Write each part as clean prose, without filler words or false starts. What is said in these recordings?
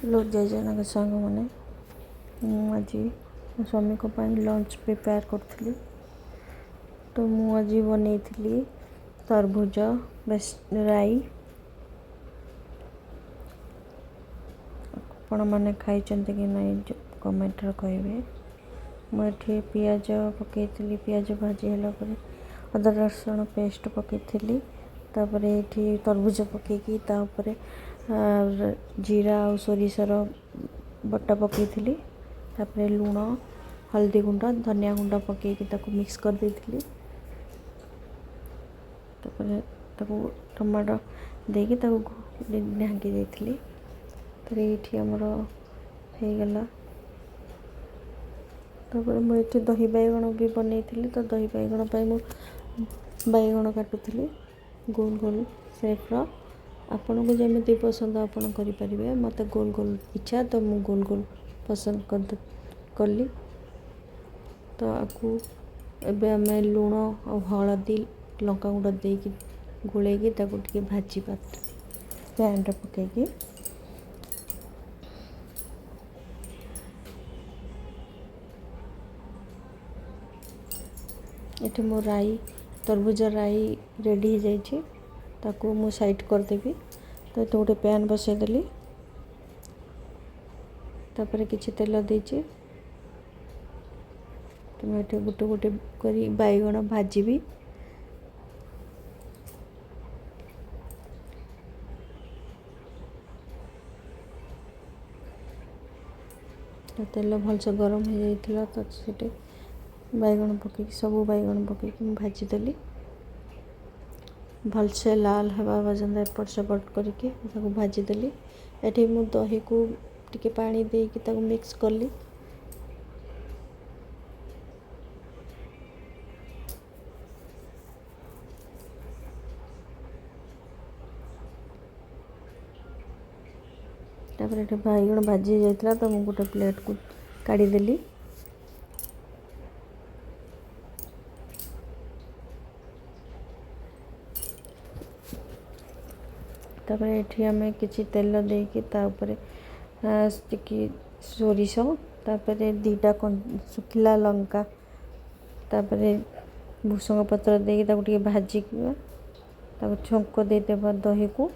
लोग जय जगन्नाथ सांग मैंने आज मो स्वामी को लंच प्रिपेयर करी। तो मुझे बन तरबुज राई आपण मैंने खाई कि नहीं कमेंट कहे। मुझे पियाज पकई पियाज भाजी है अदा रसुण पेस्ट पकई ये तरबुज पकईकी जीरा और सोरिषर बटा पकई लुण हल्दी गुंड धनिया गुंड पकईकी मिक्स कर देती टमाटो देकी ढांकी देती। तो ये आमर होगला मुझे दही बैगण भी बनई तो दही बैगण बैगण काटुली गोल गोल सेप्र आपन को जमी पसंद आपन करें मत गोल गोल इच्छा तो मु गोल गोल पसंद कली। तो आपको एबे आम लुण और हलदी लंका गुंड देकी गोलेकी भाजी पैन पकईकी ये मो राई तरबुज राई रेडी हो जाइए मु साइड करदेवी। तो ये गोटे पैन बसईदेली तापर किसी तेल देची तो मुझे गोटे गोटे करी बैगण भाजी तो तेल भलसे गरम हो जाइए तो सीटे बैगण पकई सब बैगण पकई भाजीदेली भलसे लाल हवा पर्यंत एपट सेपट करके भाजीदेली। ये मु दही को टिके पानी देकी मिक्स कली तापर बैगण भाजी जाता तो मुझे गोटे प्लेट को काढ़ीदेली। तापर ये आम किसी तेल देकी सोरिष तापर दीटा सुखिला लंका तापर भूसंग पत्र देकी भाजी छुंक देदेबा दही को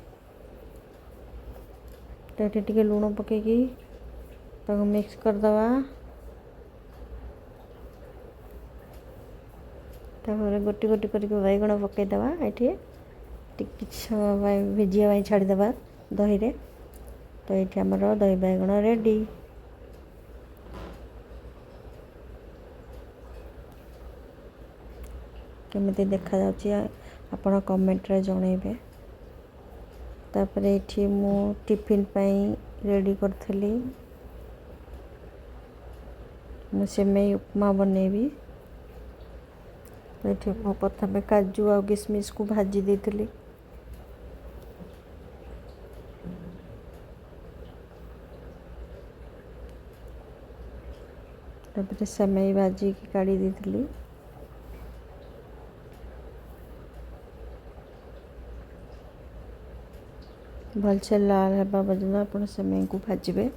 टे लुण पकईकी मिक्स करदवा। तापर गोटी गोटी करके बैगण पकईदवा ये भिजिया छाड़देवा दही रे। तो ये आमर दही बैगण रेडी। केमिति देखा जाउची आपण कमेंट रे जणेबे। तापर ये मु टिफिन पाई रेडी करथली मु सेमई उपमा बनेबी। तो ये मु प्रथम काजू और किशमिश को भाजी देती तापर सेमई भाजी की काढ़ी देती भलसे लाल हवा पर्यंत आप सेमई को भाजबे।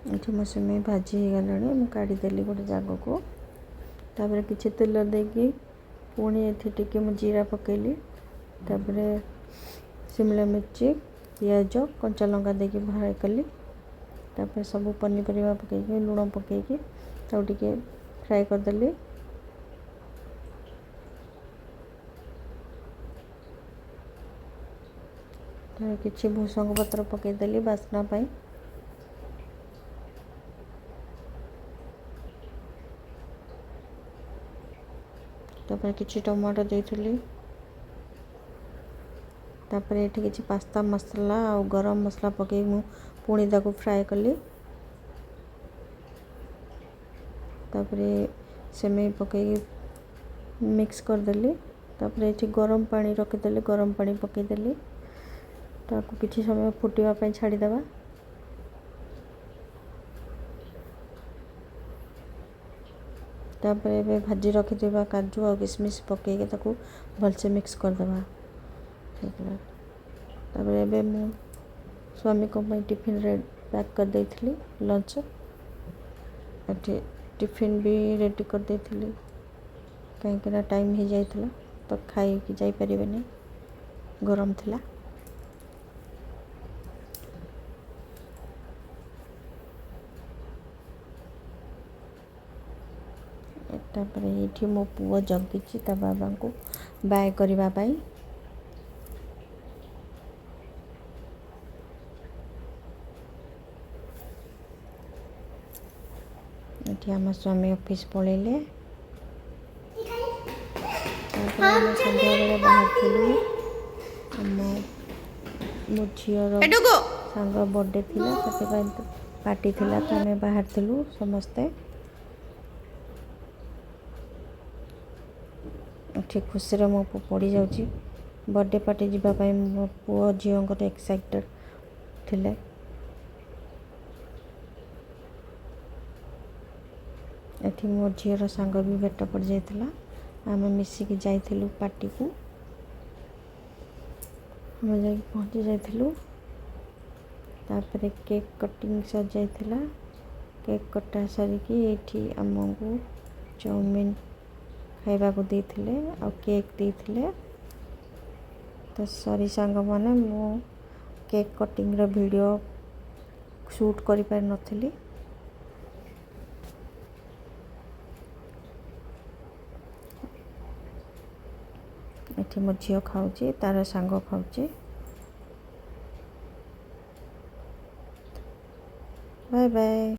ये मो सेमई भाजी हो गला मु काढ़ीदेली गोटे जगह को। तापर किसी तेल देकी पुणी ये मु जीरा पकईली तापर शिमला मिर्ची पियाज कंचा लंका देकी फ्राए कली तापर सब पनीपरिया पकईकी लुण पकईकी टे फ्राए करदेली। किसी भूसंग पत्र पकईदेली बास्ना पाई। तापर किसी टमाटो देती तापर ये किसी पास्ता मसला और गरम मसला पकई मु पुणी ताको फ्राए कली तापर सेमई पकई मिक्स करदेली तापर ये गरम पानी रखीदेली गरम पानी पकईदेली ताकू किसी समय फुटापी छाड़ीदेवा तापर ये भाजी रखिथिबा काजू और किशमिश पकईके ताकू भलसे मिक्स करदेवा तापर ये मु स्वामी को टिफिन पैक कर देइथिली लंच एठी टिफिन भी रेडी कर देइथिली कहीं टाइम हो जाइथिला तो खाई कि जाई परिबेनी गरम थिला तापर ये मो पुओ जगिची ता बाबा को बाय करबा पाई ये आम स्वामी ऑफिस पलैले सन्ध्या बेले बाहर मो झीर सांग बर्थडे थिला से पार्टी थिला तो आम बाहर थिलु समस्ते ठीक खुशी मो पु पड़ी जाऊँगी बर्थडे पार्टी जीवाई मो पुओ झील एक्साइटेड थिले एठी मो झीर सांग भी भेट पड़ जाइथिला आम मिसिकी जाइथिलु पार्टी को आम जा पहुँची जाइथिलु तापर केक कटिंग सर जाइथिला केक कटा सारिकी एठी आमको चाउमिन खाइबा को देथिले और केक देथिले तो सॉरी सांग माने मो केक कटिंग रो वीडियो शूट करि पार नथिली एठी मो झियो खाउची तार सांग खाउची बाय बाय।